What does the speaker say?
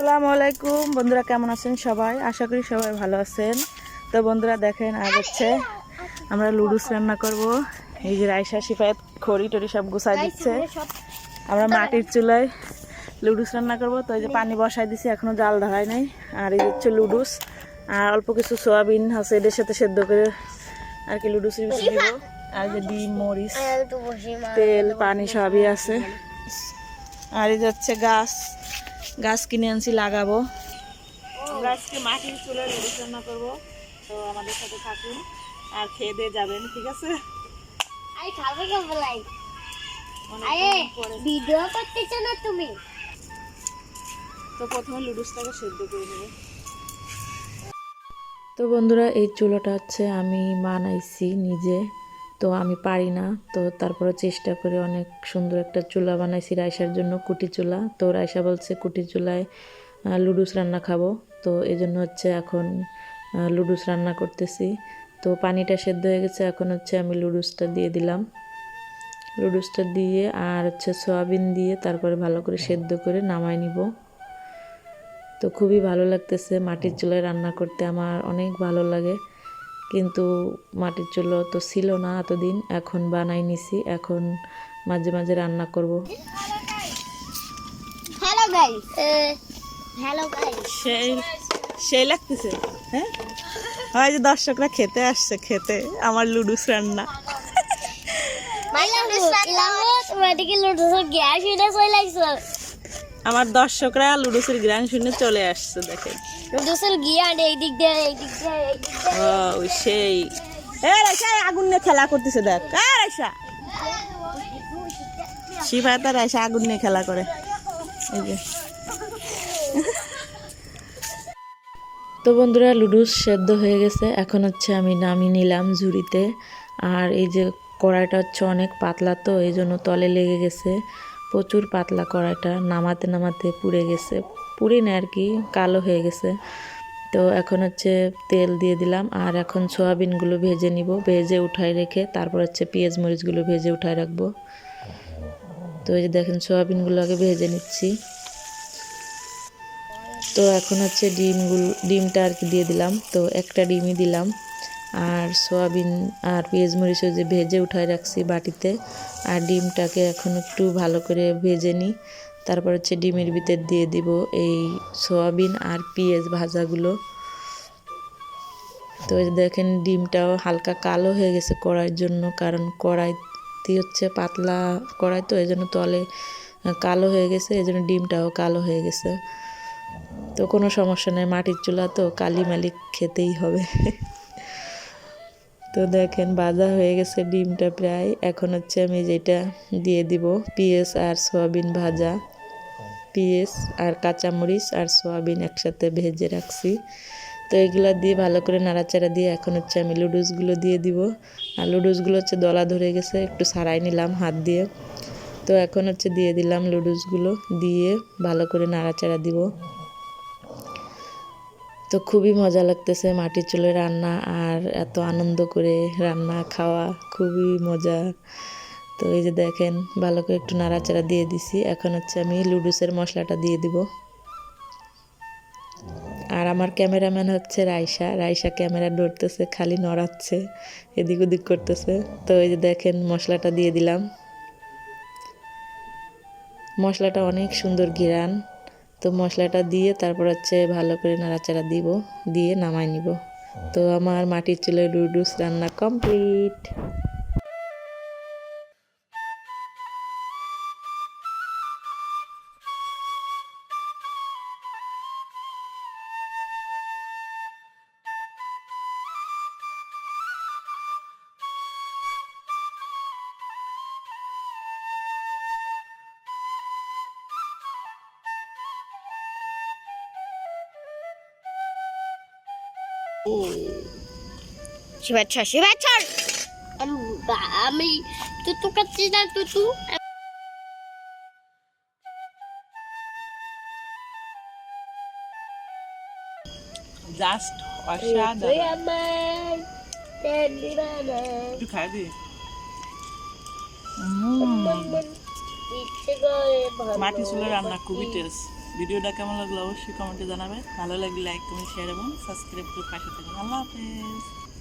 আসসালামু আলাইকুম বন্ধুরা, কেমন আছেন সবাই? আশা করি সবাই ভালো আছেন। তো বন্ধুরা দেখেন, আজ হচ্ছে আমরা লুডুস রান্না করব। এই যে রাইসা সিফায়াত খড়ি টড়ি সব গুছাই দিচ্ছে। আমরা মাটির চুলায় লুডুস রান্না করব। তো এই যে পানি বসাই দিছি, এখনো জাল ধরাই নাই। আর এই হচ্ছে লুডুস, আর অল্প কিছু সোয়াবিন আছে এদের সাথে সেদ্ধ করে আর কি লুডুস দিব। আর যে ডিম, মরিচ, তেল, পানি সবই আছে। আর এই যাচ্ছে গাছ কিনে আনছি, লাগাবো। আমরা আজকে মাটির চুলায় লুডুস রান্না করবো। তো আমাদের সাথে থাকুন আর খেয়ে দিয়ে যাবেন, ঠিক আছে? ভিডিও করতেছ না তুমি? তো প্রথমে লুডুসটাকে সেদ্ধ করে নেব। তো বন্ধুরা, এই চুলাটা হচ্ছে আমি বানাইছি নিজে, তো আমি পারি না। তো তারপরে চেষ্টা করে অনেক সুন্দর একটা চুলা বানাইছি রাইসার জন্য, কুটি চুলা। তো রাইসা বলছে কুটি চুলায় লুডুস রান্না খাবো। তো এই জন্য হচ্ছে এখন লুডুস রান্না করতেছি। তো পানিটা সেদ্ধ হয়ে গেছে, এখন হচ্ছে আমি লুডুসটা দিয়ে দিলাম। লুডুসটা দিয়ে আর হচ্ছে সয়াবিন দিয়ে তারপরে ভালো করে সেদ্ধ করে নামাই নিব। তো খুবই ভালো লাগতেছে মাটির চুলায় রান্না করতে, আমার অনেক ভালো লাগে। কিন্তু মাটির চুলো তো ছিল না এতদিন, এখন বানাই নিছি, এখন মাঝে মাঝে রান্না করব। হ্যালো গাইস, হ্যালো গাইস, সেই লাগতেছে। হ্যাঁ, হয় যে দর্শকরা খেতে আসছে, খেতে আমার লুডুস রান্না। আমার দর্শকরা লুডুসের গ্রান শুনে চলে আসছে, দেখে লুডুসের গিয়ান এই দিক দিয়ে এই দিক দিয়ে এই দিক দিয়ে। ও সেই আগুন নিয়ে খেলা করতেছে, দেখ রাইসা শিফায়াত রাইসা আগুন নিয়ে খেলা করে। এই যে তো বন্ধুরা, লুডুস সেদ্ধ হয়ে গেছে, এখন হচ্ছে আমি নামিয়ে নিলাম ঝুড়িতে। আর এই যে কড়াইটা হচ্ছে অনেক পাতলা, তো এই জন্য তলে লেগে গেছে, প্রচুর পাতলা কড়াইটা, নামাতে নামাতে পুড়ে গেছে, পুড়ে না আর কি, কালো হয়ে গেছে। তো এখন হচ্ছে তেল দিয়ে দিলাম, আর এখন সোয়াবিনগুলো ভেজে নিব, ভেজে উঠাই রেখে তারপর হচ্ছে পেঁয়াজ মরিচগুলো ভেজে উঠাই রাখবো। তো এই যে দেখেন, সোয়াবিনগুলো আগে ভেজে নিচ্ছি। তো এখন হচ্ছে ডিমটা আর কি দিয়ে দিলাম, তো একটা ডিমই দিলাম। আর সোয়াবিন আর পেঁয়াজ মরিচ যে ভেজে উঠাই রাখছি বাটিতে, আর ডিমটাকে এখন একটু ভালো করে ভেজে নিই। তারপর হচ্ছে ডিমের ভিতর দিয়ে দিব এই সোয়াবিন আর পেঁয়াজ ভাজাগুলো। তো দেখেন, ডিমটাও হালকা কালো হয়ে গেছে কড়াইয়ের জন্য, কারণ কড়াইতে হচ্ছে পাতলা কড়াই, তো এই জন্য তলে কালো হয়ে গেছে, এই জন্য ডিমটাও কালো হয়ে গেছে। তো কোনো সমস্যা নেই, মাটির চুলা তো কালি মালিক খেতেই হবে। তো দেখেন, ভাজা হয়ে গেছে ডিমটা প্রায়। এখন হচ্ছে আমি যেটা দিয়ে দিব পেঁয়াজ আর সোয়াবিন ভাজা, পেঁয়াজ আর কাঁচামরিচ আর সোয়াবিন একসাথে ভেজে রাখছি। তো এগুলো দিয়ে ভালো করে নাড়াচাড়া দিয়ে এখন হচ্ছে আমি লুডুসগুলো দিয়ে দিব। আর লুডুসগুলো হচ্ছে দলা ধরে গেছে, একটু ছাড়াই নিলাম হাত দিয়ে। তো এখন হচ্ছে দিয়ে দিলাম লুডুসগুলো, দিয়ে ভালো করে নাড়াচাড়া দিব। তো খুবই মজা লাগতেছে মাটির চুলে রান্না, আর এত আনন্দ করে রান্না খাওয়া খুবই মজা। তো এই যে দেখেন, ভালো করে একটু নাড়াচাড়া দিয়ে দিছি। এখন হচ্ছে আমি লুডুসের মশলাটা দিয়ে দিব। আর আমার ক্যামেরাম্যান হচ্ছে রাইসা ক্যামেরা ধরতেছে, খালি নড়াচ্ছে, এদিক ওদিক করতেছে। তো এই যে দেখেন, মশলাটা দিয়ে দিলাম। মশলাটা অনেক সুন্দর ঘ্রাণ। তো মশলাটা দিয়ে তারপর হচ্ছে ভালো করে নাড়াচাড়া দিব, দিয়ে নামাই নিব। তো আমার মাটির চুলায় লুডুস রান্না কমপ্লিট। শিবাচ্ছা আমি তুতু কাচ্ছি না তুতু। জাস্ট একটু খাই দি। মাটির চুলার রান্না খুবই টেস্ট। ভিডিওটা কেমন লাগলো অবশ্যই কমেন্টে জানাবে। ভালো লাগলে লাইক কমেন্ট শেয়ার এবং সাবস্ক্রাইব করে পাশে থাকুন। আল্লাহ হাফেজ।